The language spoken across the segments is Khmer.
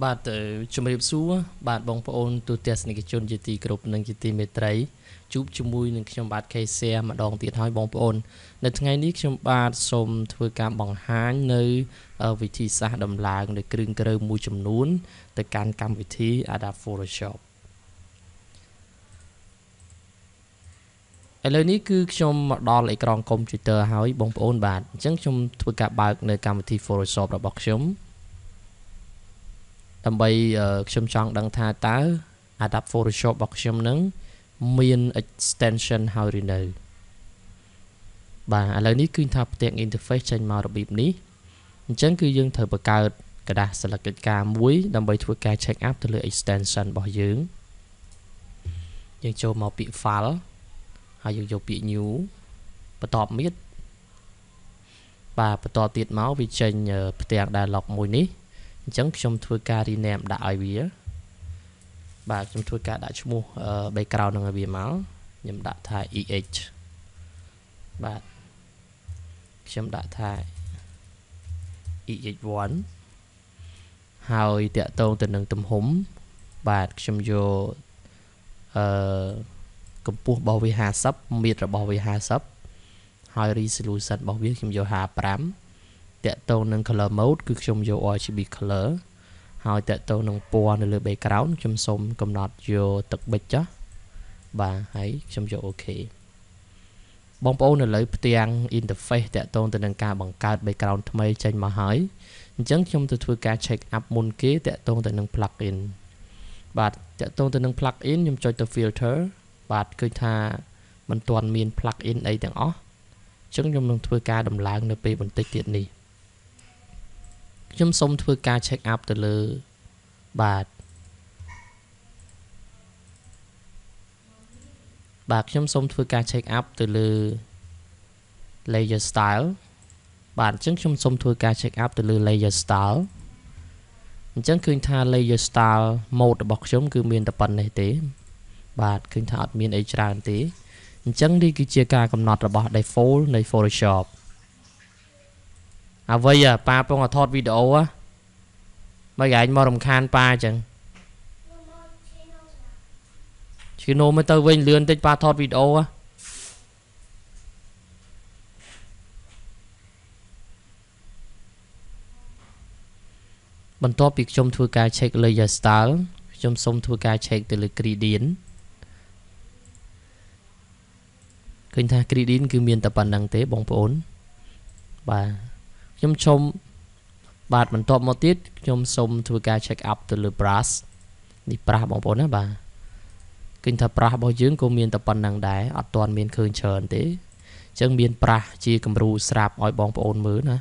បាទជំរាបសួរបាទបងប្អូនទូទស្សនិកជនជាទីគោរពនិងជាទីមេត្រីជួបជាមួយនឹងខ្ញុំបាទ KCR ម្ដងទៀតហើយបងប្អូននៅថ្ងៃនេះខ្ញុំបាទសូមធ្វើការបង្ហាញនៅវិធីសាស្ត្រដំឡើងនៅគ្រឿងក្រៅមួយចំនួនទៅកាន់កម្មវិធី Adobe Photoshop ឥឡូវនេះគឺខ្ញុំមកដល់អេក្រង់កុំព្យូទ័រហើយបងប្អូនបាទអញ្ចឹងខ្ញុំធ្វើការបើកនៅកម្មវិធី Photoshop របស់ខ្ញុំដើម្បីខ្ញុំចង់ដឹងថាតើ Adobe Photoshop របស់ខ្ញុំនឹងមាន extension ហើយឬនៅបាទឥឡូវនេះគឺថាផ្ទាំង interface ចេញមករបៀបនេះអញ្ចឹងគឺយើងត្រូវបង្កើតกระดาษ select កិច្ចការមួយដើម្បីធ្វើការ check up ទៅលើ extension របស់យើងចូលមកពាក្យ file ហើយយើងយកពាក្យ new បន្ទាប់ទៀតបាទបន្តទៀតមកវាចេញផ្ទាំង dialog មួយនេះអញ្ចឹងខ្ញុំធ្វើការ rename ដាក់ឲ្យវាបាទខ្ញុំធ្វើការដាក់ឈ្មោះ background នឹងឲ្យវាមកខ្ញុំដាក់ថា eh បាទខ្ញុំដាក់ថា eh1 ហើយតាក់ទងទៅនឹងទំហំបាទខ្ញុំយកកម្ពស់របស់វា50 ម៉ែត្ររបស់វា50ហើយ resolution របស់វាខ្ញុំយក55តាក់ទងនឹង color mode គឺខ្ញុំយក RGB color ហើយតាក់ទងនឹងពណ៌នៅលើ background ខ្ញុំសូមកំណត់យកទឹកប៊ិចចាស់បាទហើយខ្ញុំយក OK បងប្អូនឥឡូវផ្ទាំង interface តាក់ទងទៅនឹងការបង្កើត background ថ្មីចេញមកហើយអញ្ចឹងខ្ញុំទៅធ្វើការ check up មុនគេតាក់ទងទៅនឹង plugin បាទតាក់ទងទៅនឹង plugin ខ្ញុំចុចទៅ filter បាទឃើញថាមិនទាន់មាន plugin អីទាំងអស់អញ្ចឹងខ្ញុំនឹងធ្វើការដំឡើងនៅពេលបន្តិចទៀតនេះខ្ញុំសូមធ្វើការ check up ទៅលើបាទខ្ញុំសូមធ្វើការ check up ទៅលើ layer style បាទអញ្ចឹងខ្ញុំសូមធ្វើការ check up ទៅលើ layer style អញ្ចឹងឃើញថា layer style mode របស់ខ្ញុំគឺមានតែប៉ុណ្ណេះទេបាទឃើញថាអត់មានអីច្រើនទេអញ្ចឹងនេះគឺជាការកំណត់របស់ default នៃ Photoshop អ្វីប៉ាពងថតវីដេអូមកឯងមករំខានប៉ាអញ្ចឹងឈឺនោមទៅវិញលឿនតិចប៉ាថតវីដេអូបន្ទាប់ពីខ្ញុំធ្វើការ check layer style ខ្ញុំសូមធ្វើការ check ទៅលើ gradient ឃើញថា gradient គឺមានតែប៉ុណ្្នឹងទេបងប្អូនបាទខ្ញុំសូមបាទបន្ទាប់មកទៀតខ្ញុំសូមធ្វើការ check up ទៅលើ brush នេះប្រាស់បងប្អូនណាបាទឃើញថាប្រាស់របស់យើងក៏មានតែប៉ុណ្្នឹងដែរអត់ទាន់មានឃើញច្រើនទេអញ្ចឹងមានប្រាស់ជាគំរូស្រាប់ឲ្យបងប្អូនមើលណា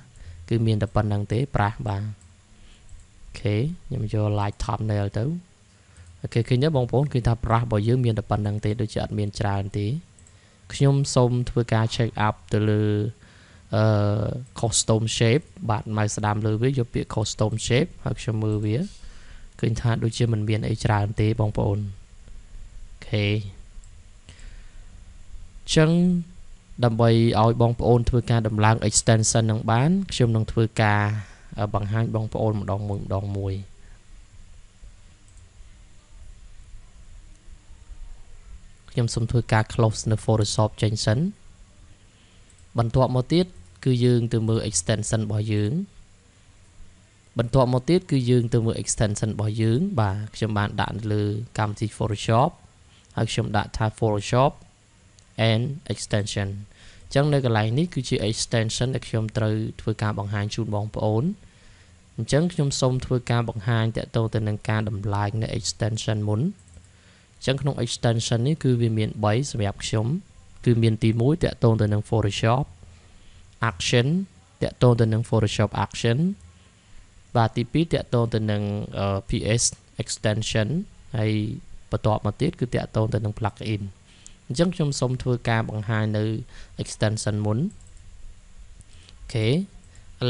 គឺមានតែប៉ុណ្្នឹងទេប្រាស់បាទអូខេខ្ញុំយក light thumbnail ទៅអូខេឃើញទេបងប្អូនគឺថាប្រាស់របស់យើងមានតែប៉ុណ្្នឹងទេដូចជាអត់មានច្រើនទេខ្ញុំសូមធ្វើការ check up ទៅលើcustom shape បាទមកស្ដាំលើវាយកពាក្យ custom shape ហើយខ្ញុំមើលវាឃើញថាដូចជាមិនមានអីច្រើនទេបងប្អូនអូខេចឹងដើម្បីឲ្យបងប្អូនធ្វើការដំឡើង extension នឹងបានខ្ញុំនឹងធ្វើការបង្ហាញបងប្អូនម្ដងមួយខ្ញុំសូមធ្វើការ close នៅ Photoshop ចេញសិនបន្ទាប់មកទៀតគឺយើងទៅមើល extension របស់យើងបន្ទាប់មកទៀតគឺយើងទៅមើល extension របស់យើងបាទខ្ញុំបានដាក់លើកម្មវិធី Photoshop ហើយខ្ញុំដាក់ថា Photoshop and extension អញ្ចឹងនៅកន្លែងនេះគឺជា extension ដែលខ្ញុំត្រូវធ្វើការបង្ហាញជូនបងប្អូនអញ្ចឹងខ្ញុំសូមធ្វើការបង្ហាញតាក់ទងទៅនឹងការដំឡើងនៅ extension មុនអញ្ចឹងក្នុង extension នេះគឺវាមាន3សម្រាប់ខ្ញុំគឺមានទី1តាក់ទងទៅនឹង Photoshop action តាក់ទងទៅនឹង Photoshop action បាទទី2តាក់ទងទៅនឹង PS extension ហើយបន្ទាប់មកទៀតគឺតាក់ទងទៅនឹង plugin អញ្ចឹងខ្ញុំសូមធ្វើការបង្ហាញនៅ extension មុនអូខេឥ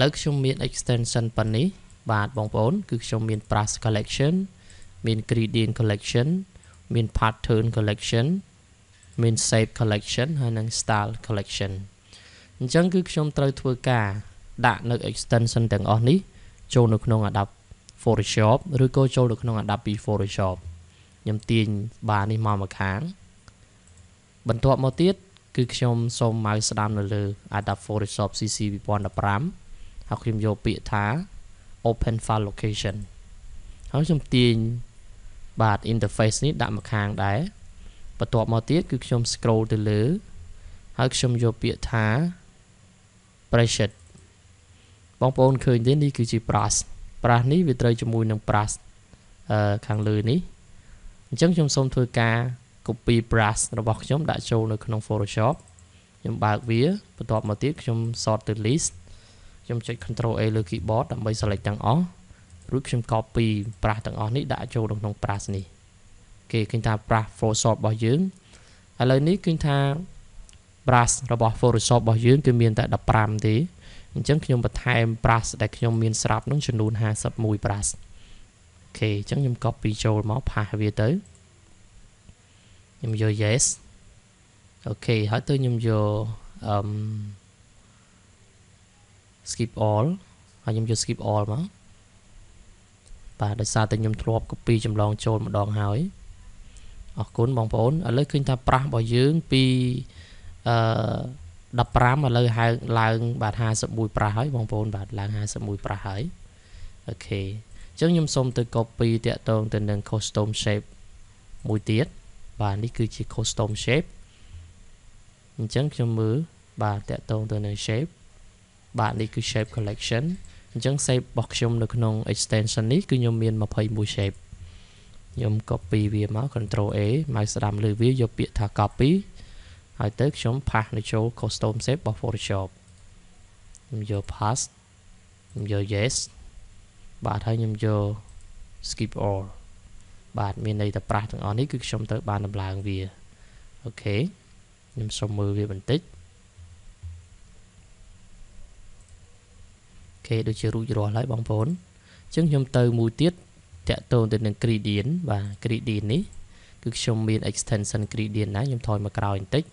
ឡូវខ្ញុំមាន extension ប៉ុណ្នេះបាទបងប្អូនគឺខ្ញុំមាន brush collection មាន gradient collection មាន pattern collection មាន shape collection ហើយនិង style collection អញ្ចឹងគឺខ្ញុំត្រូវធ្វើការ ដាក់នៅ extension ទាំងអស់នេះចូលនៅក្នុង Adobe Photoshop ឬក៏ចូលនៅក្នុង Adobe Photoshop ខ្ញុំទាញបារនេះមកម្ខាងបន្ទាប់មកទៀតគឺខ្ញុំសូម mouse ស្ដាំនៅលើ Adobe Photoshop CC 2015 ហើយខ្ញុំយកពាក្យថា Open File Location ហើយខ្ញុំទាញបាទ interface នេះដាក់ម្ខាងដែរបន្ទាប់មកទៀតគឺខ្ញុំ scroll ទៅលើហើយខ្ញុំយកពាក្យថា Preset បងប្អូនឃើញទេនេះគឺជា brush នេះវាត្រូវជាមួយនឹង brush ខាងលើនេះអញ្ចឹងខ្ញុំសូមធ្វើការ copy brush របស់ខ្ញុំដាក់ចូលនៅក្នុង Photoshop ខ្ញុំបើកវាបន្ទាប់មកទៀតខ្ញុំ sort ទៅ list ខ្ញុំចុច Ctrl A លើ keyboard ដើម្បី select ទាំងអស់រួចខ្ញុំ copy brush ទាំងអស់នេះដាក់ចូលនៅក្នុង brush នេះគេឃើញថា brush Photoshop របស់យើងឥឡូវនេះឃើញថា brush របស់ Photoshop របស់យើងគឺមានតែ15ទេអញ្ចឹងខ្ញុំបន្ថែម brush ដែលខ្ញុំមានស្រាប់នោះចំនួន51 brush អូខេអញ្ចឹងខ្ញុំ copy ចូលមកផាសវាទៅខ្ញុំយក yes អូខេហើយទៅខ្ញុំយក skip all ហើយខ្ញុំយក skip all មកបាទដោយសារតែខ្ញុំធ្លាប់ copy ចម្លងចូលម្ដងហើយអរគុណបងប្អូនឥឡូវឃើញថា brush របស់យើងពី15ឥឡូវឡើងបាទ51 brush ហើយបងប្អូនបាទឡើង51 brush ហើយអូខេអញ្ចឹងខ្ញុំសូមទៅ copy តាក់ទងទៅនឹង custom shape មួយទៀតបាទនេះគឺជា custom shape អញ្ចឹងខ្ញុំមើលបាទតាក់ទងទៅនឹង shape បាទនេះគឺ shape collection អញ្ចឹង shape របស់ខ្ញុំនៅក្នុង extension នេះគឺខ្ញុំមាន21 shape ខ្ញុំ copy វាមក Ctrl A មកស្ដាំលើវាយកពាក្យថា copy ហើយទៅខ្ញុំផាសនៅចូល custom shape របស់ Photoshop ខ្ញុំយក pass ខ្ញុំយក yes បាទហើយខ្ញុំយក skip all បាទមានន័យថាប្រាស់ទាំងអស់នេះគឺខ្ញុំត្រូវបានដំឡើងវាអូខេខ្ញុំសូមមើលវាបន្តិចអូខេដូចជារួចរាល់ហើយបងប្អូនអញ្ចឹងខ្ញុំទៅមួយទៀតតាក់ទងទៅនឹង gradient បាទ gradient នេះគឺខ្ញុំមាន extension gradient ណាខ្ញុំថយមកក្រោយបន្តិច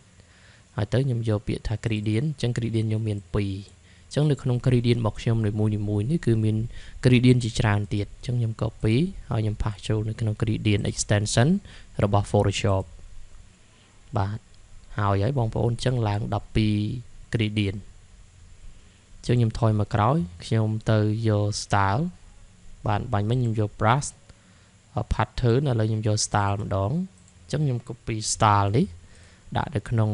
ហើយទៅខ្ញុំយកពាក្យថា gradient អញ្ចឹង gradient ខ្ញុំមាន2អញ្ចឹងនៅក្នុង gradient របស់ខ្ញុំនីមួយៗនេះគឺមាន gradient ជាច្រើនទៀតអញ្ចឹងខ្ញុំ copy ហើយខ្ញុំផាសចូលនៅក្នុង gradient extension របស់ Photoshop បាទហើយបងប្អូនអញ្ចឹងឡើង12 gradient អញ្ចឹងខ្ញុំថយមកក្រោយខ្ញុំទៅយក style បាទបាញ់មិញខ្ញុំយក brush pattern ឥឡូវខ្ញុំយក style ម្ដងអញ្ចឹងខ្ញុំ copy style នេះដាក់នៅក្នុង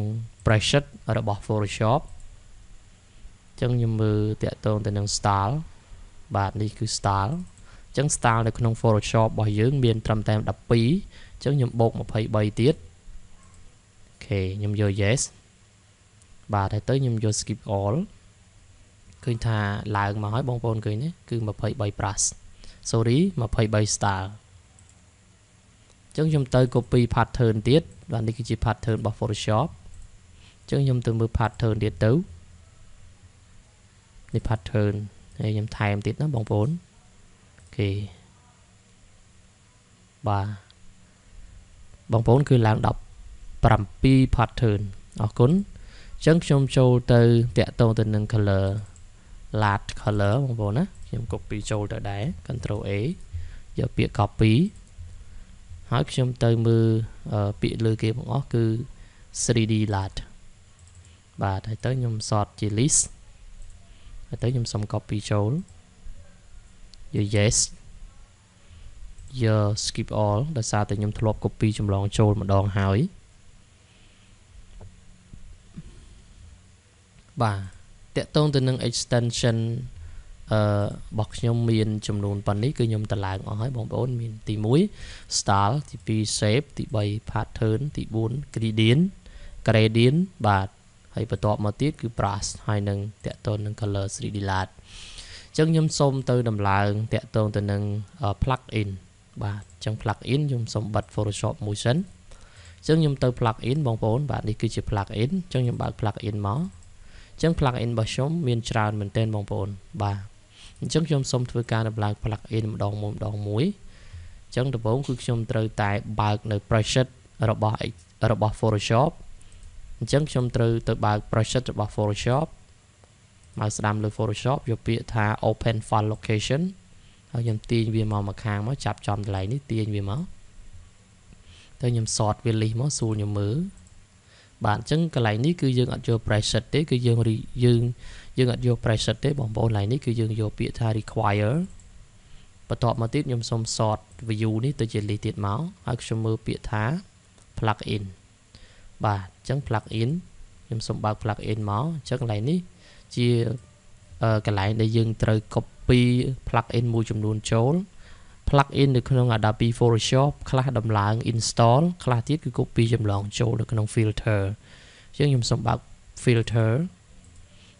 preset របស់ Photoshop អញ្ចឹងខ្ញុំមើលតាក់ទងទៅនឹង style បាទនេះគឺ style អញ្ចឹង style នៅក្នុង Photoshop របស់យើងមានត្រឹមតែ12អញ្ចឹងខ្ញុំបូក23ទៀតអូខេខ្ញុំយក yes បាទហើយទៅខ្ញុំយក skip all ឃើញថាឡើងមកហើយបងប្អូនឃើញទេគឺ23 brush sorry 23 style អញ្ចឹងខ្ញុំទៅ copy pattern ទៀតបាទនេះគឺជា pattern របស់ Photoshop អញ្ចឹងខ្ញុំទៅមើល pattern ទៀតទៅនេះ pattern ហើយខ្ញុំថែមទៀតណាបងប្អូនអូខេបាទបងប្អូនគឺឡើង17 pattern អរគុណអញ្ចឹងខ្ញុំចូលទៅតាក់ទងទៅនឹង color light color បងប្អូនណាខ្ញុំ copy ចូលទៅដែរ Ctrl A យកពាក្យ copy ហើយខ្ញុំទៅមើលពាក្យលើគេបងអស់គឺ 3D light បាទហើយទៅខ្ញុំ sort ជា list ហើយទៅខ្ញុំសុំ copy ចូលយក yes យក skip all ដោយសារតែខ្ញុំធ្លាប់ copy ចម្លងចូលម្ដងហើយបាទតាក់ទងទៅនឹង extension របស់ខ្ញុំមានចំនួនប៉ុណ្នេះគឺខ្ញុំតម្លើងអស់ហើយបងប្អូនមានទី1 style ទី2 shape ទី3 pattern ទី4 gradient បាទហើយបន្ទាប់មកទៀតគឺ brush ហើយនឹងតាក់ទងនឹង color 3D light អញ្ចឹងខ្ញុំសូមទៅដំឡើងតាក់ទងទៅនឹង plug in បាទអញ្ចឹង plug in ខ្ញុំសូមបិទ Photoshop មួយសិនអញ្ចឹងខ្ញុំទៅ plug in បងប្អូនបាទនេះគឺជា plug in អញ្ចឹងខ្ញុំបើក plug in មកអញ្ចឹង plug in របស់ខ្ញុំមានច្រើនមែនទែនបងប្អូនបាទអញ្ចឹងខ្ញុំសូមធ្វើការដំឡើង plug in ម្ដងមួយអញ្ចឹងដំបូងគឺខ្ញុំត្រូវតែបើកនៅ preset របស់ Photoshop អញ្ចឹងខ្ញុំត្រូវទៅបើក preset របស់ Photoshop mouse ស្ដាំលើ Photoshop យកពាក្យថា open file location ហើយខ្ញុំទាញវាមកមកខាងមកចាប់ចំកន្លែងនេះទាញវាមកទៅខ្ញុំ sort វា list មកសួរខ្ញុំមើលបាទអញ្ចឹងកន្លែងនេះគឺយើងអត់យក preset ទេគឺយើងអត់យក preset ទេបងប្អូនកន្លែងនេះគឺយើងយកពាក្យថា require បន្ទាប់មកទៀតខ្ញុំសូម sort view នេះទៅជា list ទៀតមកហើយខ្ញុំមើលពាក្យថា plugin បាទអញ្ចឹង plugin ខ្ញុំសូមបើក plugin មកអញ្ចឹងកន្លែងនេះជាកន្លែងដែលយើងត្រូវ copy plugin មួយចំនួនចូល plugin នៅក្នុង Adobe Photoshop ខ្លះដំឡើង install ខ្លះទៀតគឺ copy ចម្លងចូលនៅក្នុង filter អញ្ចឹងខ្ញុំសូមបើក filter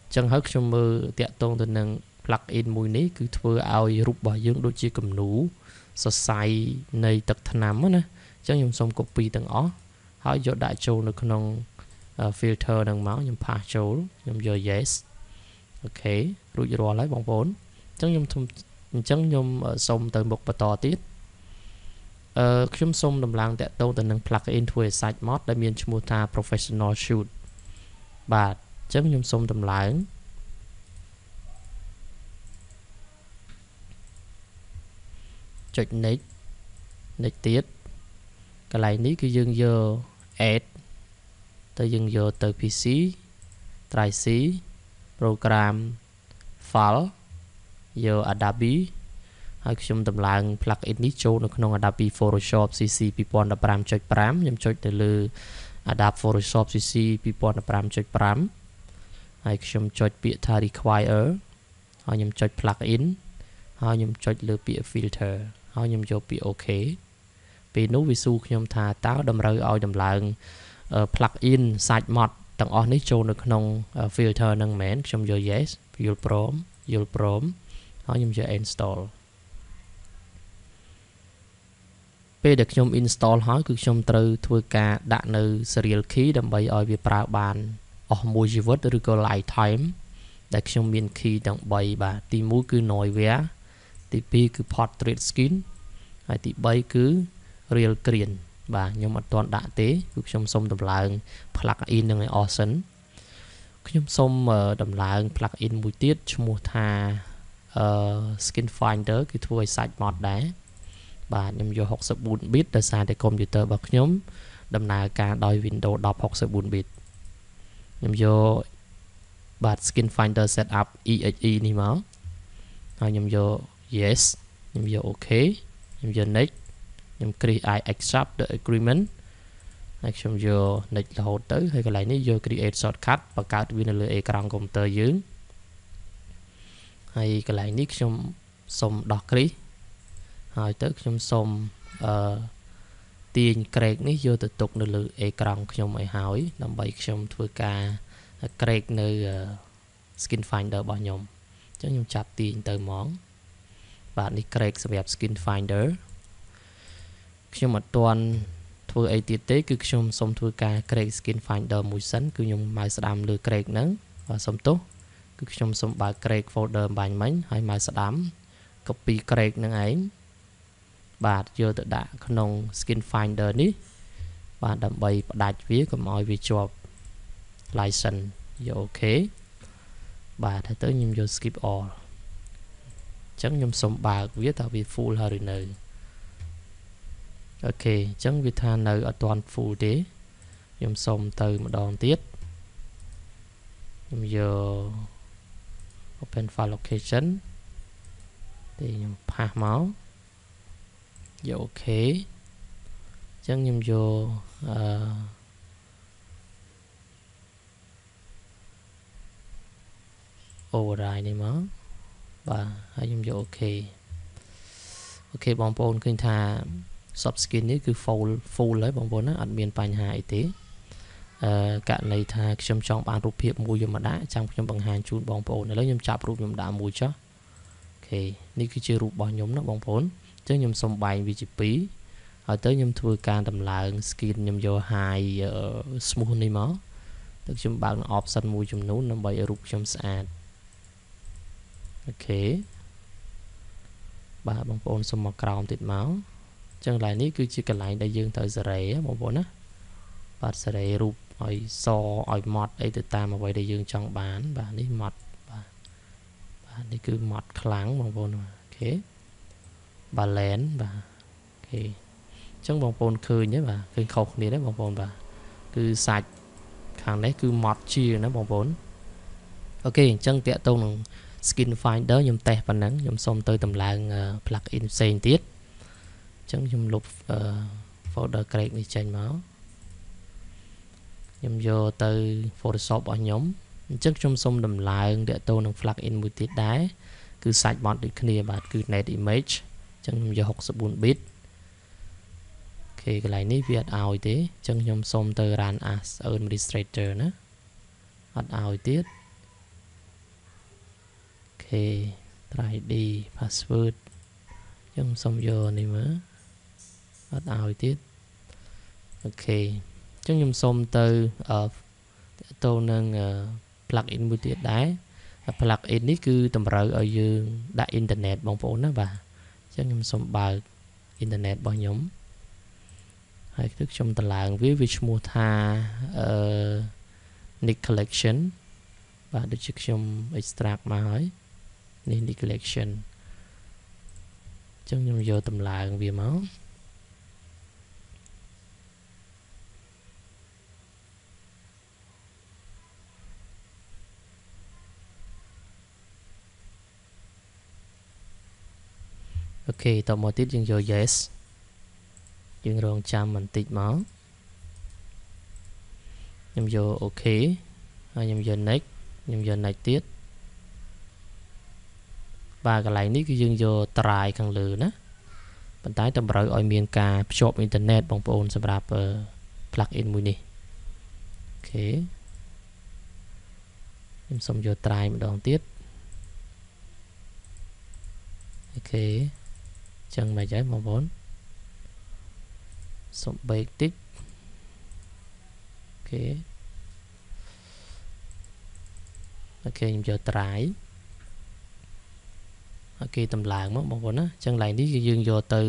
អញ្ចឹងហើយខ្ញុំមើលតាក់ទងទៅនឹង plugin មួយនេះគឺធ្វើឲ្យរូបរបស់យើងដូចជាគំនូសរសៃនៃទឹកថ្នាំណាអញ្ចឹងខ្ញុំសូម copy ទាំងអស់ហើយយកដាក់ចូលនៅក្នុង filter ហ្នឹងមកខ្ញុំផាសចូលខ្ញុំយក yes អូខេរួចរាល់ហើយបងប្អូនអញ្ចឹងខ្ញុំសូមទៅមុខបន្តទៀតខ្ញុំសូមដំឡើងតាក់ទងទៅនឹង plugin ធ្វើឲ្យសាច់ mod ដែលមានឈ្មោះថា professional shoot បាទអញ្ចឹងខ្ញុំសូមដំឡើងចុច next ទៀតកន្លែងនេះគឺយើងយក add ទៅយើងយកទៅ PC try C program file យក Adobe ហើយខ្ញុំដំឡើង plugin នេះចូលនៅក្នុង Adobe Photoshop CC 2015.5 ខ្ញុំចុចទៅលើ Adobe Photoshop CC 2015.5 ហើយខ្ញុំចុចពាក្យថា require ហើយខ្ញុំចុច plugin ហើយខ្ញុំចុចលើពាក្យ filter ហើយខ្ញុំយកពាក្យ OK ពេលនោះវាសួរខ្ញុំថាតើតម្រូវឲ្យដំឡើង plugin សាច់ mod ទាំងអស់នេះចូលនៅក្នុង filter ហ្នឹងមែនខ្ញុំយក yes យល់ព្រមហើយខ្ញុំយក install ពេលដែលខ្ញុំ install ហើយគឺខ្ញុំត្រូវធ្វើការដាក់នៅ serial key ដើម្បីឲ្យវាប្រើបានអស់មួយជីវិតឬក៏ lifetime ដែលខ្ញុំមាន key ទាំង3បាទទី1គឺ Noivia ទី2គឺ portrait skin ហើយទី3គឺ real green បាទខ្ញុំអត់ទាន់ដាក់ទេគឺខ្ញុំសូមដំឡើង plugin នឹងឲ្យអស់សិនខ្ញុំសូមដំឡើង plugin មួយទៀតឈ្មោះថា skin finder គឺធ្វើឲ្យសាច់ mod ដែរបាទខ្ញុំយក 64 bit ដោយសារតែ computer របស់ខ្ញុំដំណើរការដោយ Windows 10 64 bit ខ្ញុំយកបាទ skin finder setup exe នេះមកហើយខ្ញុំយក yes ខ្ញុំយក OK ខ្ញុំយក next ខ្ញុំ create I accept the agreement ហើយខ្ញុំយក next រហូតទៅហើយកន្លែងនេះយក create shortcut បង្កើតវានៅលើអេក្រង់កុំព្យូទ័រយើងហើយកន្លែងនេះខ្ញុំសូមដោះគ្រីសហើយទៅខ្ញុំសូមទាញ ក្រែកនេះយកទៅទុកនៅលើអេក្រង់ខ្ញុំឲ្យហើយដើម្បីខ្ញុំធ្វើការក្រែកនៅ skin finder របស់ខ្ញុំអញ្ចឹងខ្ញុំចាប់ទាញទៅហ្មងបាទនេះក្រែកសម្រាប់ skin finder ខ្ញុំអត់ទាន់ធ្វើអីទៀតទេគឺខ្ញុំសូមធ្វើការក្រែក skin finder មួយសិនគឺខ្ញុំមកស្ដាំលើក្រែកហ្នឹងបាទសុំទោសគឺខ្ញុំសូមបើកក្រែក folder បាញ់មិញហើយមកស្ដាំ copy ក្រែកហ្នឹងឯងបាទយកទៅដាក់ក្នុង skin finder នេះបាទដើម្បីផ្ដាច់វាកុំឲ្យវាជាប់ license យក OK បាទហើយទៅខ្ញុំយក skip all អញ្ចឹងខ្ញុំសូមបើកវាតើវា full ហើយឬនៅអូខេអញ្ចឹងវាថានៅអត់ទាន់ full ទេខ្ញុំសូមទៅម្ដងទៀតខ្ញុំយក open file location ទេខ្ញុំផាសមកយក OK អញ្ចឹងខ្ញុំយកoverride នេះមកបាទហើយខ្ញុំយក OK អូខេបងប្អូនឃើញថា soft skin នេះគឺ full ហើយបងប្អូនណាអត់មានបញ្ហាអីទេករណីថាខ្ញុំចង់បានរូបភាពមួយយកមកដាក់ចាំខ្ញុំបង្ហាញជូនបងប្អូនឥឡូវខ្ញុំចាប់រូបខ្ញុំដាក់មួយចុះអូខេនេះគឺជារូបរបស់ខ្ញុំណាបងប្អូនអញ្ចឹងខ្ញុំសូមបែងវាជា2ហើយទៅខ្ញុំធ្វើការដំឡើង skin ខ្ញុំយក high smooth នេះមកទៅខ្ញុំបើកនៅ option មួយចំនួនដើម្បីឲ្យរូបខ្ញុំស្អាតអូខេបាទបងប្អូនសូមមកក្រោមទៀតមកអញ្ចឹងកន្លែងនេះគឺជាកន្លែងដែលយើងត្រូវសេរីបងប្អូនណាបាទសេរីរូបឲ្យសឲ្យ mod អីទៅតាមអ្វីដែលយើងចង់បានបាទនេះ mod បាទ នេះគឺ mod ខ្លាំងបងប្អូនអូខេ balance បាទអូខេអញ្ចឹងបងប្អូនឃើញទេបាទឃើញខុសគ្នាទេបងប្អូនបាទគឺសាច់ខាងនេះគឺ mod ជាណាបងប្អូនអូខេអញ្ចឹងតាក់ទងនឹង skin finder ខ្ញុំតេស្តប៉ុណ្ណឹងខ្ញុំសូមទៅតម្លើង plugin ផ្សេងទៀតអញ្ចឹងខ្ញុំលុប folder Craig នេះចេញមកខ្ញុំយកទៅ Photoshop របស់ខ្ញុំអញ្ចឹងខ្ញុំសូមតម្លើងតាក់ទងនឹង plugin មួយទៀតដែរគឺសាច់ mod ដូចគ្នាបាទគឺ net image អញ្ចឹងខ្ញុំយក64 bit អូខេកន្លែងនេះវាអត់ឲ្យទេអញ្ចឹងខ្ញុំសូមទៅ run as administrator ណាអត់ឲ្យទៀតអូខេ try ID password អញ្ចឹងសូមយកនេះមើលអត់ឲ្យទៀតអូខេអញ្ចឹងខ្ញុំសូមទៅទៅនឹង plugin មួយទៀតដែរ plugin នេះគឺតម្រូវឲ្យយើងដាក់ internet បងប្អូនណាបាទអញ្ចឹងខ្ញុំសូមបើក internet របស់ខ្ញុំហើយគឺខ្ញុំតម្លើងវាឈ្មោះថា Nick collection បាទដូចជាខ្ញុំ extract មកហើយនេះ Nick collection អញ្ចឹងខ្ញុំយកតម្លើងវាមកអូខេតមកទៀតយើងយក yes យើងរងចាំបន្តិចមកខ្ញុំយក OK ហើយខ្ញុំយក next ខ្ញុំយក next ទៀតបាទកន្លែងនេះគឺយើងយក try ខាងលើណាប៉ុន្តែតម្រូវឲ្យមានការភ្ជាប់អ៊ីនធឺណិតបងប្អូនសម្រាប់ plugin មួយនេះអូខេខ្ញុំសូមយក try ម្ដងទៀតអូខេអញ្ចឹងមកજાયបងប្អូនសូម break តិចអូខេអូខេខ្ញុំយក try អូខេតម្លើងមកបងប្អូនណាអញ្ចឹងឡើងនេះគឺយើងយកទៅ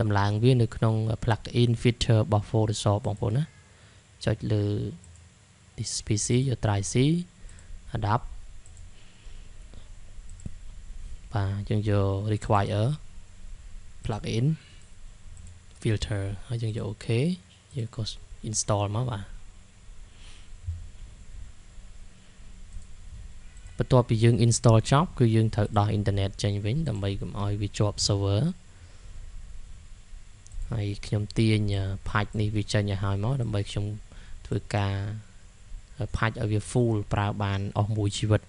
តម្លើងវានៅក្នុង plugin feature របស់ Photoshop បងប្អូនណាចុចលើ this PC យក try C adapt បាទយើងយក require plugin filter ហើយយើងយក OK យើងក៏ install មកបាទបន្ទាប់ពីយើង install ចប់គឺយើងត្រូវដោះអ៊ីនធឺណិតចេញវិញដើម្បីកុំឲ្យវាជាប់ server ហើយខ្ញុំទាញ patch នេះវាចេញឲ្យហើយមកដើម្បីខ្ញុំធ្វើការ patch ឲ្យវា full ប្រើបានអស់មួយជីវិត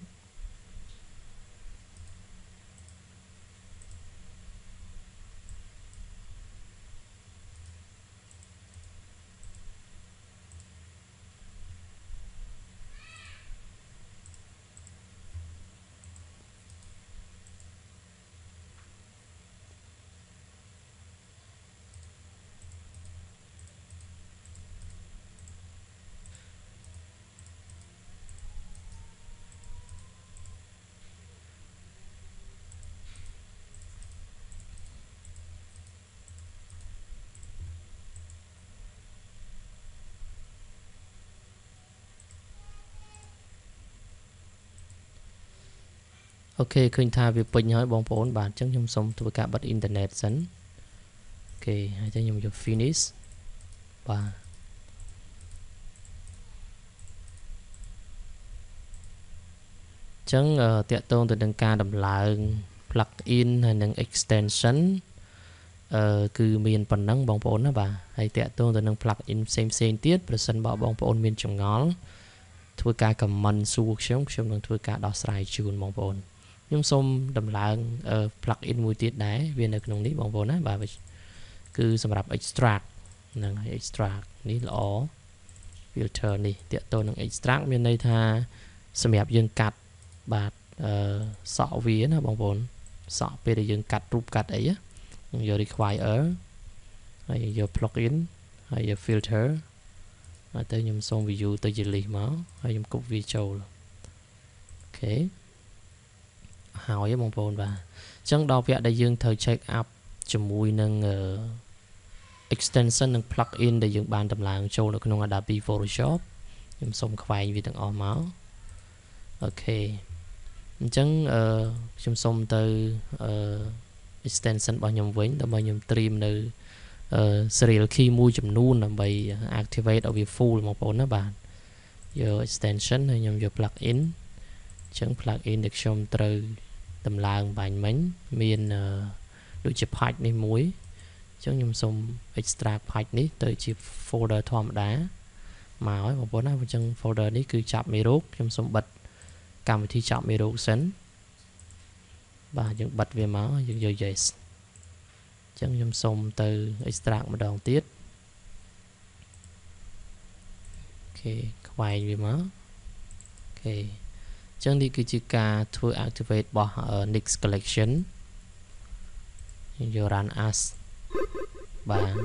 អូខេឃើញថាវាពេញហើយបងប្អូនបាទអញ្ចឹងខ្ញុំសូមធ្វើការបិទអ៊ីនធឺណិតសិនអូខេហើយចឹងខ្ញុំយក finish បាទអញ្ចឹងតាក់ទងទៅនឹងការដំឡើង plugin ហើយនិង extension គឺមានប៉ុណ្ណឹងបងប្អូនណាបាទហើយតាក់ទងទៅនឹង plugin ផ្សេងទៀតប្រសិនបើបងប្អូនមានចម្ងល់ធ្វើការ comment សួរខ្ញុំនឹងធ្វើការដោះស្រាយជូនបងប្អូនខ្ញុំសូមដំឡើង plugin មួយទៀតដែរវានៅក្នុងនេះបងប្អូនណាបាទគឺសម្រាប់ extract ហ្នឹងហើយ extract នេះល្អ filter នេះតាក់ទងនឹង extract មានន័យថាសម្រាប់យើងកាត់បាទសក់វាណាបងប្អូនសក់ពេលដែលយើងកាត់រូបកាត់អីខ្ញុំយក require ហើយយក plugin ហើយយក filter ហើយទៅខ្ញុំសូម view ទៅជា list មកហើយខ្ញុំ copy វាចូលអូខេហើយបងប្អូនបាទអញ្ចឹងដល់វគ្គដែលយើងត្រូវ check up ជាមួយនឹង extension និង plugin ដែលយើងបានតម្លើងចូលនៅក្នុង Adobe Photoshop ខ្ញុំសូមខ្វែងវាទាំងអស់មកអូខេអ chẳng trong xong từ extension bao nhiêuវិញដើម្បីខ្ញុំ trim នៅ serial key មួយចំនួនដើម្បី activate ឲ្យវា full បងប្អូនណាបាទយក extension ហើយខ្ញុំយក plugin ចឹង plugin ដែលខ្ញុំត្រូវតម្លើងបាញ់មិញមានដូចជា patch នេះមួយចឹងខ្ញុំសូម extract patch នេះទៅជា folder ធម្មតាមកហើយបងប្អូនណាអញ្ចឹង folder នេះគឺចាប់មេរោគខ្ញុំសូមបិទកម្មវិធីចាប់មេរោគសិនបាទយើងបិទវាមកយើងយក yes អញ្ចឹងខ្ញុំសូមទៅ extract ម្ដងទៀតអូខេខ្វែងវាមកអូខេអញ្ចឹងនេះគឺជាការធ្វើ activate របស់ Nix collection យើងយក run as បាទ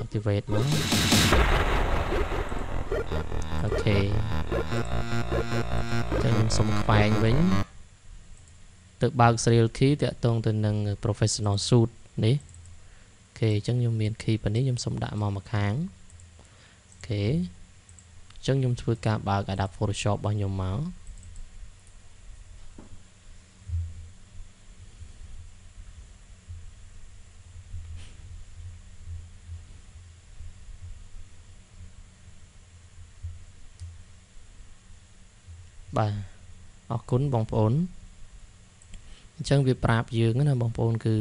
activate មកអូខេចឹងខ្ញុំសុំខ្វែងវិញទៅបើក serial key តាក់ទងទៅនឹង professional suite នេះអូខេអញ្ចឹងខ្ញុំមាន key ប៉ុណ្នេះខ្ញុំសុំដាក់មកម្ខាងអូខេអញ្ចឹងខ្ញុំធ្វើការបើក Adobe Photoshop របស់ខ្ញុំមកបាទអរគុណបងប្អូនអញ្ចឹងវាប្រាប់យើងណាបងប្អូនគឺ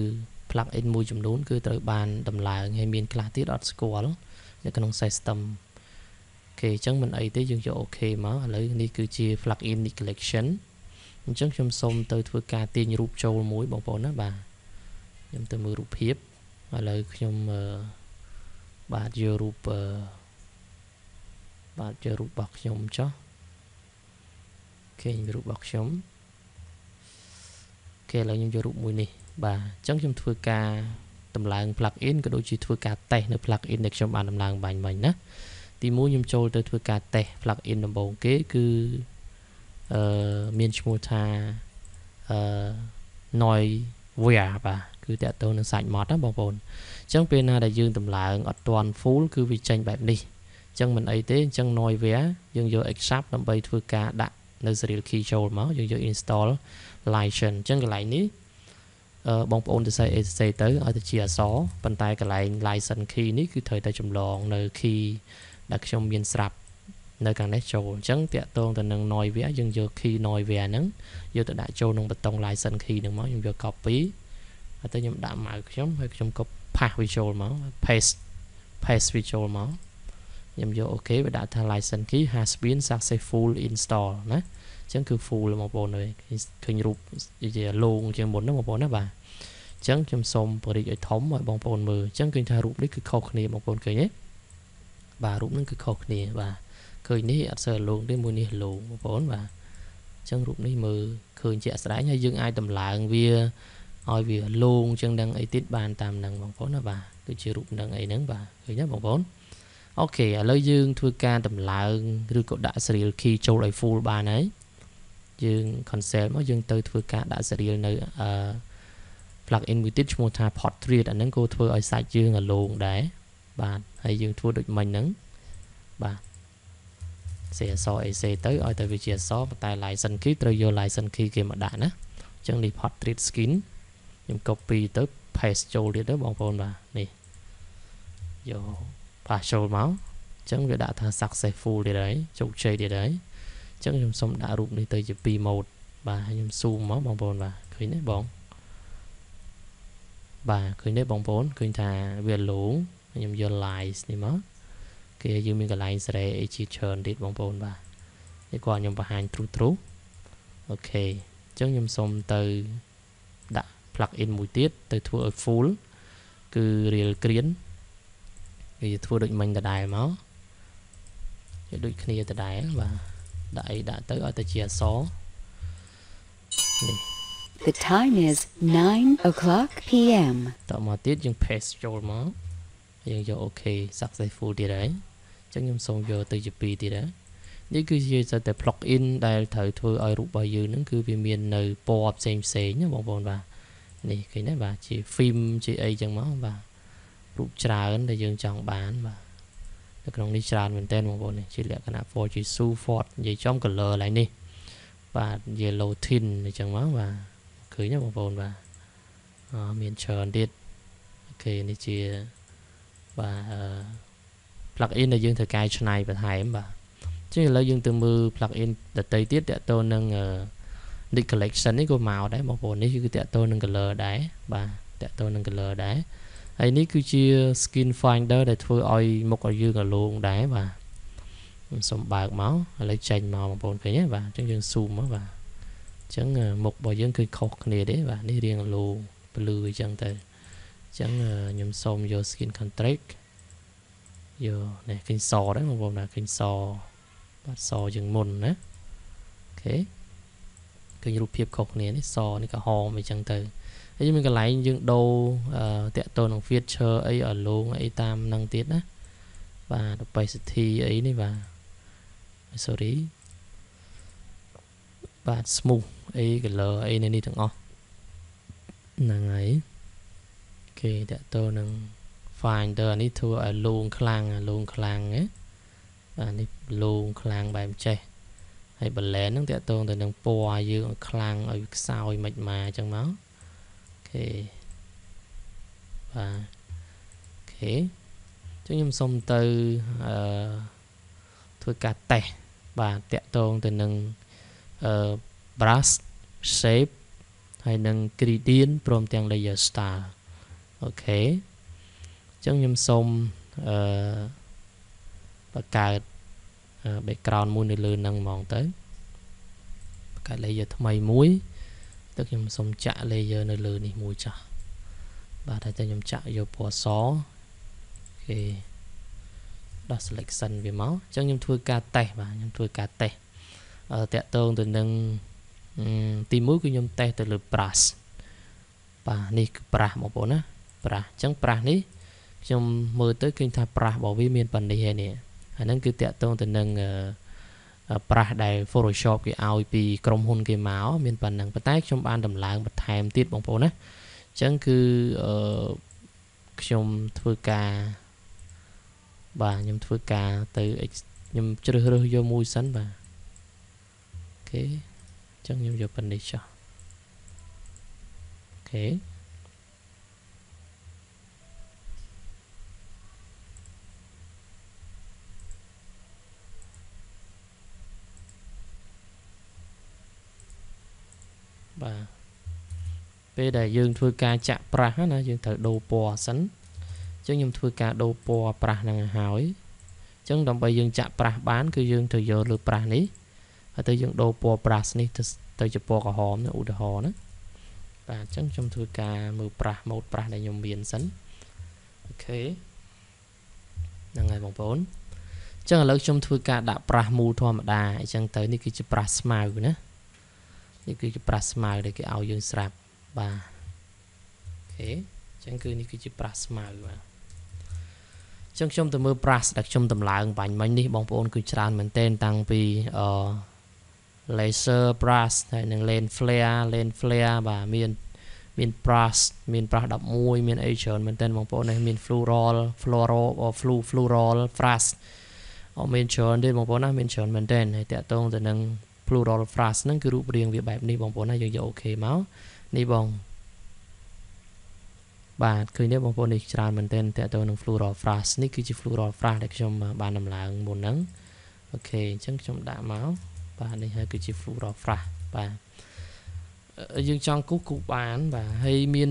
plugin មួយចំនួនគឺត្រូវបានដំឡើងហើយមានខ្លះទៀតអត់ស្គាល់នៅក្នុង system អូខេអញ្ចឹងមិនអីទេយើងយក OK មកឥឡូវនេះគឺជា plugin Nix collection អញ្ចឹងខ្ញុំសូមទៅធ្វើការទាញរូបចូលមួយបងប្អូនណាបាទខ្ញុំទៅមើលរូបភាពឥឡូវខ្ញុំបាទយករូបបាទយករូបរបស់ខ្ញុំចុះអូខេរូបរបស់ខ្ញុំអូខេឥឡូវខ្ញុំយករូបមួយនេះបាទអញ្ចឹងខ្ញុំធ្វើការតម្លើង plugin ក៏ដូចជាធ្វើការតេស្តនៅ plugin ដែលខ្ញុំបានតម្លើងបាញ់មិញណាទី1ខ្ញុំចូលទៅធ្វើការតេស្ត plugin ដំបូងគេគឺមានឈ្មោះថាNoivea បាទគឺតាក់ទងនឹងសាច់ម៉ត់ណាបងប្អូនអញ្ចឹងពេលណាដែលយើងតម្លើងអត់ទាន់ full គឺវាចេញបែបនេះអញ្ចឹងមិនអីទេអញ្ចឹង Noivea យើងយក accept ដើម្បីធ្វើការដាក់នៅ serial key ចូលមកយើងយក install license អញ្ចឹងកន្លែងនេះបងប្អូនទៅសេទៅឲ្យទៅជាអក្សរប៉ុន្តែកន្លែង license key នេះគឺត្រូវតែចម្លងនៅ key ដែលខ្ញុំមានស្រាប់នៅខាងនេះចូលអញ្ចឹងតាក់ទងទៅនឹង Noivea យើងយក key Noivea ហ្នឹងយកទៅដាក់ចូលក្នុងប៊ូតុង license key ហ្នឹងមកខ្ញុំយក copy ហើយទៅខ្ញុំដាក់ម៉ៅខ្ញុំហើយខ្ញុំក៏ paste វាចូលមក paste វាចូលមកខ្ញុំយក OK វាដាក់ថា license key has been successful install ណាអញ្ចឹងគឺ full បងប្អូនអើយឃើញរូបជាលោងជាងមុនណាបងប្អូនណាបាទអញ្ចឹងខ្ញុំសូមបរិយាយឲ្យធំឲ្យបងប្អូនមើលអញ្ចឹងឃើញថារូបនេះគឺខុសគ្នាបងប្អូនឃើញទេបាទរូបហ្នឹងគឺខុសគ្នាបាទឃើញនេះអត់សូវលោងទេមួយនេះលោងបងប្អូនបាទអញ្ចឹងរូបនេះមើលឃើញជាក់ស្ដែងហើយយើងអាចតម្លើងវាឲ្យវាលោងអញ្ចឹងដឹងអីទៀតបានតាមហ្នឹងបងប្អូនណាបាទគឺជារូបហ្នឹងអីហ្នឹងបាទឃើញទេបងប្អូនអូខេឥឡូវយើងធ្វើការតម្លើងឬក៏ដាក់ serial key ចូលឲ្យ full បានហើយយើង cancel មកយើងទៅធ្វើការដាក់ serial នៅplugin មួយទៀតឈ្មោះថា portrait អាហ្នឹងក៏ធ្វើឲ្យសាច់យើងអាលោងដែរបាទហើយយើងធ្វើដូចមិញហ្នឹងបាទសេអសអេសេទៅឲ្យទៅវាជាអសប៉ុន្តែ license key ត្រូវយក license key គេមកដាក់ណាអញ្ចឹងនេះ portrait skin ខ្ញុំ copy ទៅ paste ចូលទៀតទៅបងប្អូនបាទនេះយក paste ចូលមកអញ្ចឹងវាដាក់ថា successful ទៀតហើយជោគជ័យទៀតហើយអញ្ចឹងខ្ញុំសូមដាក់រូបនេះទៅជា2 mode បាទខ្ញុំ zoom មកបងប្អូនបាទឃើញទេបងបាទឃើញទេបងប្អូនឃើញថាវាលោងខ្ញុំយក line នេះមកគេយើងមានកន្លែងសេរីអីជាច្រើនទៀតបងប្អូនបាទនេះគាត់ខ្ញុំបង្ហាញ true អូខេអញ្ចឹងខ្ញុំសូមទៅដាក់ plugin មួយទៀតទៅធ្វើឲ្យ full គឺ real green វាធ្វើដូចមិញដដែលមកវាដូចគ្នាដដែលបាទដាក់អីដាក់ទៅឲ្យទៅជាអក្សរនេះ The time is 9:00 p.m. តមកទៀតយើង paste ចូលមកយើងយក OK successful ទៀតហើយអញ្ចឹងខ្ញុំសូមយកទៅជា2ទៀតហើយនេះគឺជាតែ plugin ដែលត្រូវធ្វើឲ្យរូបរបស់យើងហ្នឹងគឺវាមាននៅពណ៌ផ្សេងណាបងប្អូនបាទនេះឃើញទេបាទជា film ជាអីចឹងមកបាទរូបច្រើនដែលយើងចង់បានបាទ នៅក្នុងនេះច្រើនមែនតើបងប្អូននេះជាលក្ខណៈ for ជា su fort និយាយចំ color ឡើងនេះបាទ yellow tin អញ្ចឹងមកបាទឃើញទេបងប្អូនបាទមានច្រើនទៀតអូខេនេះជាបាទ plug in ដែលយើងត្រូវកែច្នៃបន្ថែមបាទចឹងឥឡូវយើងទៅមើល plug in ដទៃទៀតតទៅនឹង Nick collection នេះក៏មកដែរបងប្អូននេះគឺតទៅនឹង color ដែរបាទតទៅនឹង color ដែរហើយនេះគឺជា skin finder ដែលធ្វើឲ្យមុខឲ្យយើងរលោងដែរបាទខ្ញុំសូមបើកមកឥឡូវចេញមកបងប្អូនឃើញទេបាទអញ្ចឹងយើង zoom មកបាទអញ្ចឹងមុខរបស់យើងគឺខុសគ្នាទេបាទនេះរៀងរលោងពលឺអញ្ចឹងទៅអញ្ចឹងខ្ញុំសូមយក skin contrast យកនេះឃើញសដែរបងប្អូនបាទឃើញសបាទសជាងមុនណាអូខេឃើញរូបភាពខុសគ្នានេះសនេះក៏ហមអញ្ចឹងទៅហើយមានកន្លែងយើងដូរតាក់ទងនឹង feature អីឲ្យលោងអីតាមនឹងទៀតណាបាទ opacity អីនេះបាទ sorry បាទ smooth អី color អីនៅនេះទាំងអស់ហ្នឹងហើយគេតាក់ទងនឹង finder នេះធ្វើឲ្យលោងខ្លាំងណាបាទនេះលោងខ្លាំងបែបចេះហើយ balance ហ្នឹងតាក់ទងទៅនឹងពណ៌យើងឲ្យខ្លាំងឲ្យខ្សោយមិនមកអញ្ចឹងមកអូខេបាទអូខេអញ្ចឹងខ្ញុំសុំទៅធ្វើការតេស្តបាទតាក់ទងទៅនឹងbrush shape ហើយនឹង gradient ព្រមទាំង layer style អូខេអញ្ចឹងខ្ញុំសូមបង្កើត background មួយនៅលើហ្នឹងហ្មងទៅបង្កើត layer ថ្មីមួយទៅខ្ញុំសូមចាក់ layer នៅលើនេះមួយចាស់បាទហើយតែខ្ញុំចាក់យកពណ៌សអូខេដោះ selection វាមកអញ្ចឹងខ្ញុំធ្វើការតេស្តបាទខ្ញុំធ្វើការតេស្តតាក់ទងទៅនឹងទី1គឺខ្ញុំតេស្តទៅលើ brush បាទនេះគឺ brush បងប្អូនណា brush អញ្ចឹង brush នេះខ្ញុំមើលទៅឃើញថា brush របស់វាមានប៉ុណ្នេះហើយនេះអាហ្នឹងគឺតាក់ទងទៅនឹងbrush ដែល Photoshop គេឲ្យពីក្រុមហ៊ុនគេមកមានប៉ុណ្ណឹងប៉ុន្តែខ្ញុំបានដំឡើងបន្ថែមទៀតបងប្អូនណាអញ្ចឹងគឺខ្ញុំធ្វើការបាទខ្ញុំធ្វើការទៅខ្ញុំជ្រើសរើសយកមួយសិនបាទអូខេអញ្ចឹងខ្ញុំយកប៉ុណ្នេះចុះអូខេបាទពេលដែលយើងធ្វើការចាក់ប្រាស់ណាយើងត្រូវដូរពណ៌សិនអញ្ចឹងខ្ញុំធ្វើការដូរពណ៌ប្រាស់ហ្នឹងឲ្យហើយអញ្ចឹងដើម្បីយើងចាក់ប្រាស់បានគឺយើងត្រូវយកលើប្រាស់នេះហើយទៅយើងដូរពណ៌ប្រាស់នេះទៅជាពណ៌ក្រហមណាឧទាហរណ៍ណាបាទអញ្ចឹងខ្ញុំធ្វើការមើលប្រាស់ម៉ូដប្រាស់ដែលខ្ញុំមានសិនអូខេហ្នឹងហើយបងប្អូនអញ្ចឹងឥឡូវខ្ញុំធ្វើការដាក់ប្រាស់មូលធម្មតាអញ្ចឹងទៅនេះគឺជាប្រាស់ស្មៅណានេះគឺជាប្រាស់ស្មៅដែលគេឲ្យយើងស្រាប់បាទអូខេអញ្ចឹងគឺនេះគឺជាប្រាស់ស្មៅបាទអញ្ចឹងខ្ញុំទៅមើលប្រាស់ដែលខ្ញុំតម្លើងបាញ់មិញនេះបងប្អូនគឺច្រើនមែនទែនតាំងពី laser brush ហើយនឹង lens flare បាទមាន brush មាន brush 11មានអីច្រើនមែនទែនបងប្អូននេះមាន floral brush មានច្រើនទេបងប្អូនណាមានច្រើនមែនទែនហើយតាក់ទងទៅនឹង floral brush ហ្នឹងគឺរូបរាងវាបែបនេះបងប្អូនណាយើងយកអូខេមកនេះបងបាទឃើញទេបងប្អូននេះច្រើនមែនទែនតាក់ទងនឹង floral brush នេះគឺជា floral brush ដែលខ្ញុំបានដំឡើងមុនហ្នឹងអូខេអញ្ចឹងខ្ញុំដាក់មកបាទនេះហើយគឺជា floral brush បាទយើងចង់គូសបានបាទហើយមាន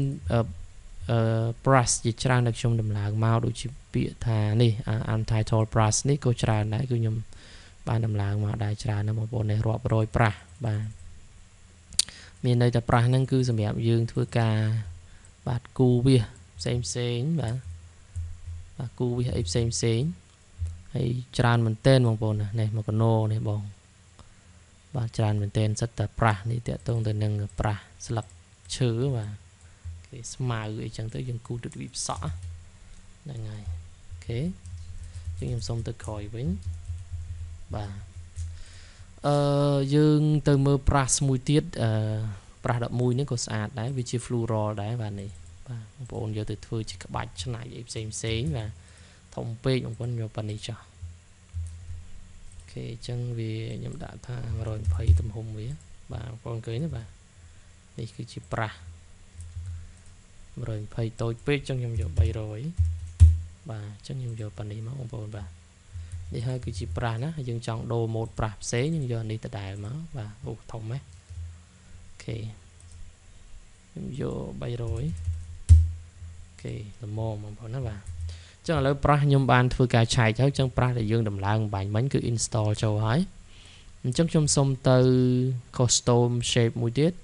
brush ជាច្រើនដែលខ្ញុំដំឡើងមកដូចជាពាក្យថានេះ untitled brush នេះក៏ច្រើនដែរគឺខ្ញុំបានដំឡើងមកដែរច្រើនណាស់បងប្អូននេះរាប់រយប្រាស់បាទមានន័យថាប្រាស់ហ្នឹងគឺសម្រាប់យើងធ្វើការបាទគូវាសផ្សេងបាទគូវាសអីផ្សេងហើយច្រើនមែនទែនបងប្អូនណានេះមកកណោនេះបងបាទច្រើនមែនទែនសិតតែប្រាស់នេះតាក់ទងទៅនឹងប្រាស់ស្លឹកឈើបាទគេស្មៅអីចឹងទៅយើងគូទឹកវាផ្សក់ហ្នឹងហើយអូខេចឹងខ្ញុំសុំទៅក្រោយវិញបាទយើងទៅមើល brush មួយទៀត brush 11នេះក៏ស្អាតដែរវាជា floral ដែរបាទនេះបាទបងប្អូនយកទៅធ្វើជាក្បាច់ឆ្នៃអីផ្សេងបាទ thông page bằng con nhiều phần này cho ok chân vì nhóm đã tha rồi phải tầm hùng với bà con cưới nữa bà đây cứ chỉ pra rồi phải tôi page trong nhóm giờ bay rồi bà chân nhóm giờ phần này mà ông bà đi hơi cứ chỉ pra nó dừng chọn đồ một pra xế nhưng giờ đi tới đài mà và thông mấy ok vô bay rồi ok là mô mà bọn nó vào chắc là lấy pra nhôm ban thưa cả chạy cháu chân pra để dương đầm lang bài bánh cứ install cho hỏi chắc trong xong từ custom shape mũi tiết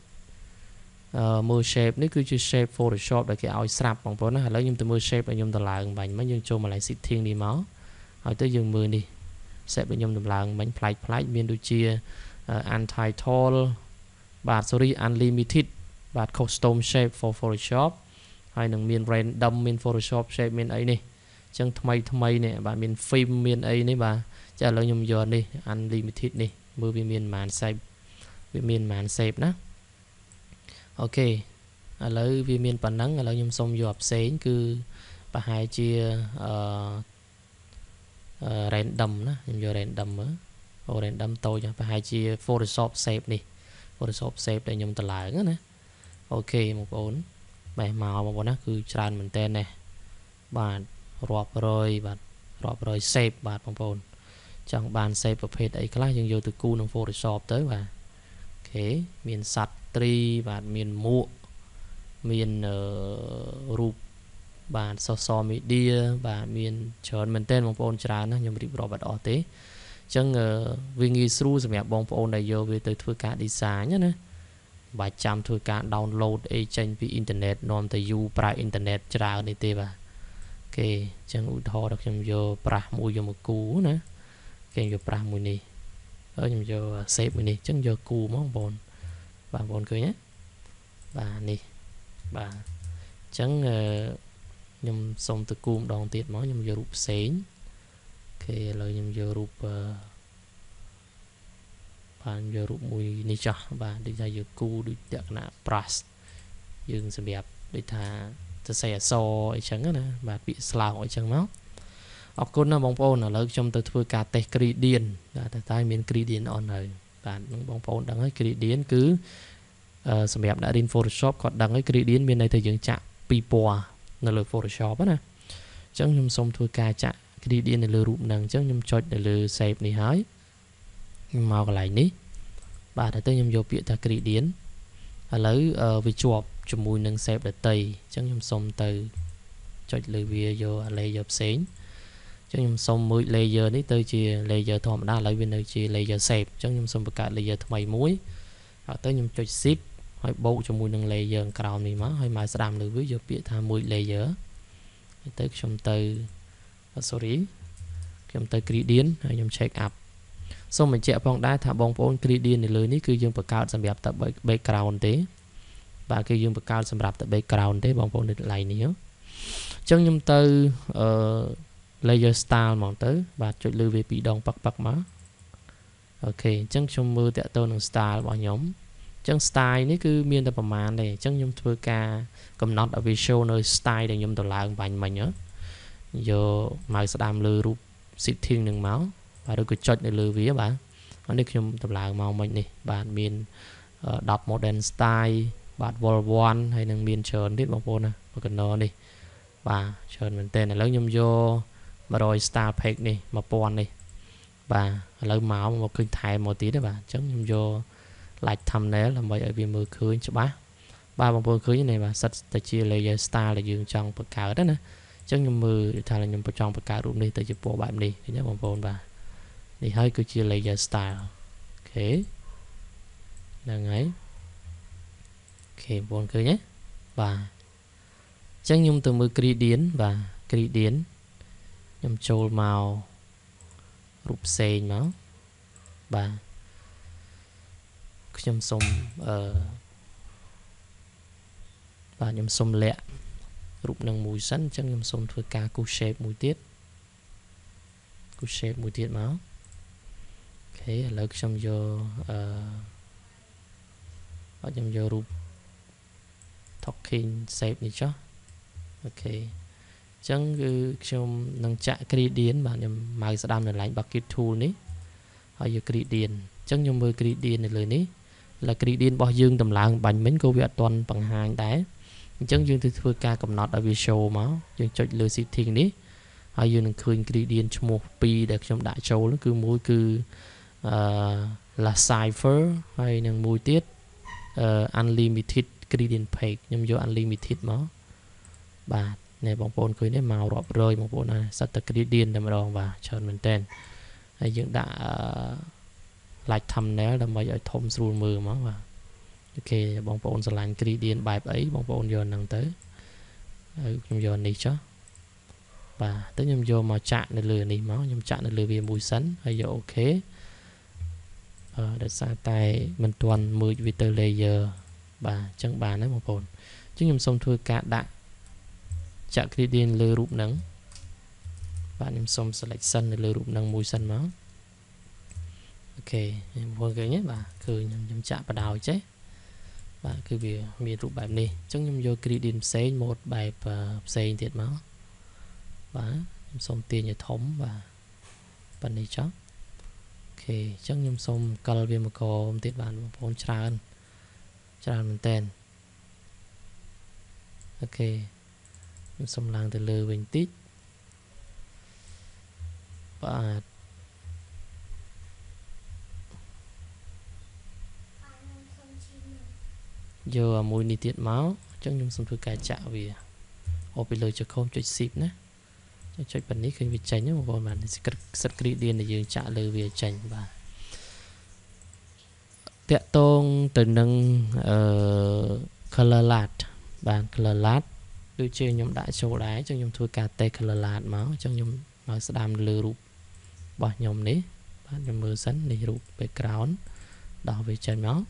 mưa shape nếu cứ chưa shape photoshop để cái áo sạp bằng bọn nó lấy nhưng từ mưa shape là nhôm tờ lang bánh mấy dương cho mà lại xịt thiên đi máu hỏi tới dương mưa đi sẽ bị nhôm đầm lang bánh play miền đôi chia anti-toll và sorry unlimited và custom shape for Photoshop hay là miền random miền Photoshop shape miền ấy nè chân thay nè bạn miền phim miền ấy nè bà trả lời nhung giờ đi unlimited nè mưa miền màn shape đó ok lấy vì miền bản nắng là nhung xong vô học xén cứ bà hai chia random đó nhung giờ random nữa random tôi cho bà hai chia Photoshop shape nè Photoshop shape để nhung tờ lại nữa nè ok một ổn bài màu mà bọn nó cứ tràn mình tên này bạn rọp rồi shape bạn bằng phone chẳng bàn shape và page ấy cái nhưng vô từ cu trong Photoshop tới và ok miền sạch tri và miền mũ miền rụp bạn so media và miền chọn mình tên bằng phone tràn nó nhưng mà đi rọp bạn ở thế chẳng vì nghi sưu sẽ bong phone này vô về từ thưa cả design nhé bà chăm thôi cả download a trên vì internet non từ you pra internet ra này tê bà ok chẳng ủi thò được trong vô pra mua vô một cú nữa kèm vô pra mua này ở trong vô save mua này chẳng vô cú món bồn bà bồn cười nhé bà này bà chẳng nhầm xong từ cú đòn tiết món nhầm vô rụp xén ok lời nhầm vô rụp bạn giờ rụt mùi ní cho và đi ra giờ cu đi được nạ brush dừng sẽ đẹp để thàจะใส่โซ่ไอ้ฉันก็นะบาดปีสลาวไอ้ฉันมั้งออกคนนะบองโปนนะเลิกชมตัวเพื่อการเตะกรีเดียนแต่ใต้มีกรีเดียนอ่อนเลยบาดบองโปนดังให้กรีเดียนคือสำหรับได้ดิน Photoshop ก็ดังให้กรีเดียนมีในแต่ยังจะปีปัวในเลย Photoshop นะจังยมสมตัวการจะกรีเดียนในเลยรูปหนังจังยมจดในเลยเซฟนี่หายmàu cái này ní bà đã tới nhầm vô biệt ta kỹ điển lấy vì chuột cho mùi nâng xếp để tây chẳng nhầm xong từ cho lời vì vô laser xén chẳng nhầm xong mới laser ní tới chia laser thòm đa lấy bên nơi chia laser xếp chẳng nhầm xong cả laser thay muối tới nhầm cho ship hay bộ cho mùi nâng laser cào này má hay mai sẽ làm được với vô biệt tha mùi laser tới xong từ sorry nhầm từ kỹ điển hay nhầm check up xong mình chạy phong đá thả bóng phone gradient này lời ní cứ dương bậc cao sản đẹp tại background thế và cái dương bậc cao sản đẹp tại background thế bóng phone lại nữa trong nhâm từ layer style mong tới và chọn lưu về bị đông bạc má ok chẳng trong mưa tẹo tôi bằng style bỏ nhóm chẳng style ní cứ miên tập màn này chẳng nhâm thưa ca cầm nốt ở visual nơi style để nhâm tổ lại bánh mà nhớ giờ mai sẽ đam lưu rụp xịt thiên đường máu và được chọn để lưu vía bạn anh được dùng tập lại màu mình này bạn miền đọc modern style bạn vol one hay năng miền trơn biết bằng phone nè và cần nó đi và trơn mình tên là lớn nhôm vô và rồi style page này mà pon này và lấy máu một kênh thay một tí đấy bạn chấm nhôm vô lại thumbnail là mấy ở vì mưa cưới cho ba bằng phone cưới như này và sạch tại chia layer style là dương trong bậc cao đó nè chấm nhôm mưa thay là nhôm trong bậc cao luôn đi tới chụp bộ bạn đi thì nhớ bằng phone và thì hơi cứ chia layer style ok là ấy ok bốn cứ nhé và chắc nhung từ mưa gradient và gradient nhung trôi màu rụp xe nó và nhung xông và nhung xông lẹ rụp nâng mùi sẵn chắc nhung xông thôi ca cu shape mùi tiết máu ok lực xong vô ở trong vô rụp talking shape này cho ok chẳng cứ trong năng chạy gradient bạn nhầm mai sẽ đam là lạnh bucket tool ní hay giờ gradient chẳng nhầm mơ gradient này lời ní là gradient bao dương tầm lạng bánh mấy câu việc toàn bằng hàng đá chẳng dương từ thưa ca cầm nọt ở visual máu dương cho lời setting ní hay dương khơi gradient cho một pi để trong đại châu nó cứ mỗi cứ là cipher hay năng mùi tiết unlimited gradient page nhưng vô unlimited máu bà này bóng bồn khơi này màu rọp rơi bóng bồn này sát tật gradient để mà đòn và chọn mình tên hay dương đã lại thầm néo là mấy ở thông rùi mưa máu và ok bóng bồn sẽ làm gradient bài ấy bóng bồn giờ năng tới nhưng giờ này chứ và tới nhưng vô mà chạm để lừa này máu nhưng chạm để lừa về mùi sắn hay giờ ok để xa tay mình toàn 10 vector layer và chẳng bàn đấy một bồn chứ nhưng xong thôi cả đại chạm gradient lừa rụp nắng bạn em xong selection để lừa rụp nắng mùi xanh máu ok vừa cái nhé và cứ nhầm chạm vào đào chứ và cứ việc miền rụp bài này chẳng nhưng vô gradient xây một bài xây thiệt máu và xong tiền như thống và phần này chắc ok chắc nhầm xong color về một con tiết bản một con tràn mình tên ok nhầm xong lang từ lừa bình tít và giờ mùi ní tiết máu chắc nhầm xong tôi cài chạo vì ô bị lời cho không cho ship nữa cho phầnนี้khi bị tránh nhé một con bạn sẽ rất gradient để dương trả lời về tránh và tẹt tôn từ nâng color lát bàn color lát đôi chơi nhóm đại châu đáy cho nhóm thua cả tê color lát máu cho nhóm máu sẽ đam lừa rụp bỏ nhóm ní bạn nhóm mưa sắn để rụp background đỏ về tránh máu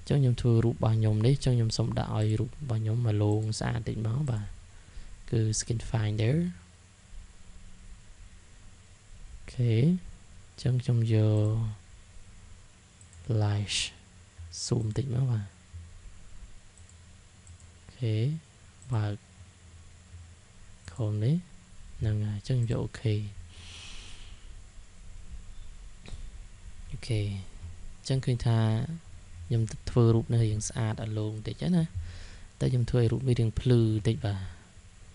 cho nhóm thua rụp bỏ nhóm ní cho nhóm sống đạo rụp bỏ nhóm mà luôn xa định máu và cứ skin finder ok chẳng trong giờ light zoom tỉnh máu vào ok và còn đấy nâng chẳng giờ ok ok chẳng khi tha nhầm thưa rụp này hiện xa đã luôn để chết nè ta nhầm thuê rụp với đường plư tích và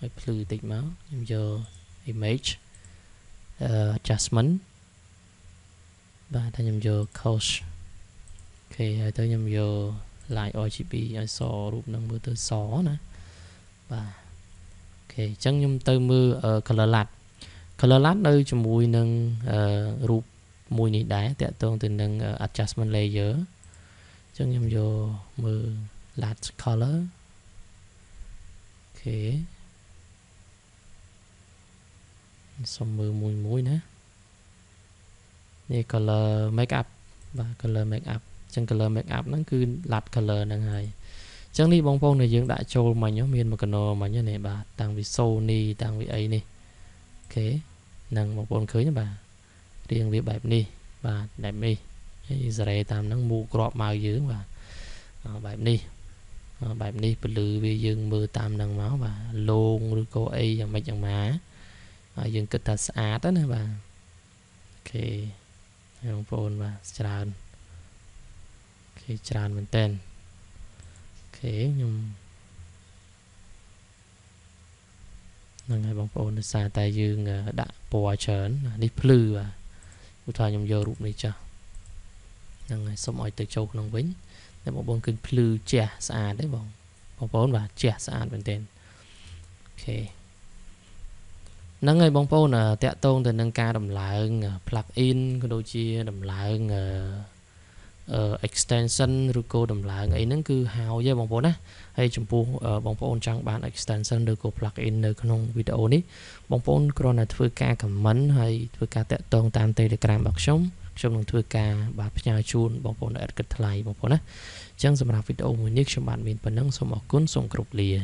plư tích máu nhầm giờ image adjustment và ta nhầm vô coach ok tới nhầm vô lại RGB ở sò rụp nâng mưa tới só nè và ok chẳng nhầm tới mưa ở color lát nơi cho mùi nâng rụp mùi này đá tẹt tôn từ nâng adjustment layer chẳng nhầm vô mưa lát color ok xong mưa mùi nữa đây color make up và color make up chẳng color make up nó cứ lát color nâng hài chẳng đi bóng phong này dưỡng đã trâu mà nhớ miền mà cần mà như này bà tăng vì Sony tăng vì ấy nè ok nâng một bóng khởi nha bà riêng với bài này và đẹp đi giờ tam nâng mua crop màu dưới và bài này lư vì dương mưa tam nâng máu và luôn rồi cô ấy chẳng mấy chẳng má dương kết thật xa đó nè bà ok bóng phone và tràn ok tràn mình tên ok nhưng nâng hai bóng phone xa tay dương đã bò trớn đi plư và ưu thoại nhầm vô rụp này cho nâng hai xong mọi từ châu nông vĩnh để bóng phone kinh plư trẻ xa đấy bóng phone và trẻ xa mình tên ok nâng ngay bóng phone là tẹt tôn từ nâng ca đầm lại plugin có đôi chia đầm lại extension rồi cô đầm lại ấy nâng cứ hào với bóng phone á hay chủng phu bóng phone chẳng bán extension được cô plugin ở trong video ní bóng phone còn là thưa ca comment hay thưa ca tẹt tôn tam telegram bạc sống trong thưa ca bạc nhà chun bóng phone đã kết lại bóng phone á chẳng dùm ra video mới nhất cho bạn mình phần nâng số một cuốn xong cục lìa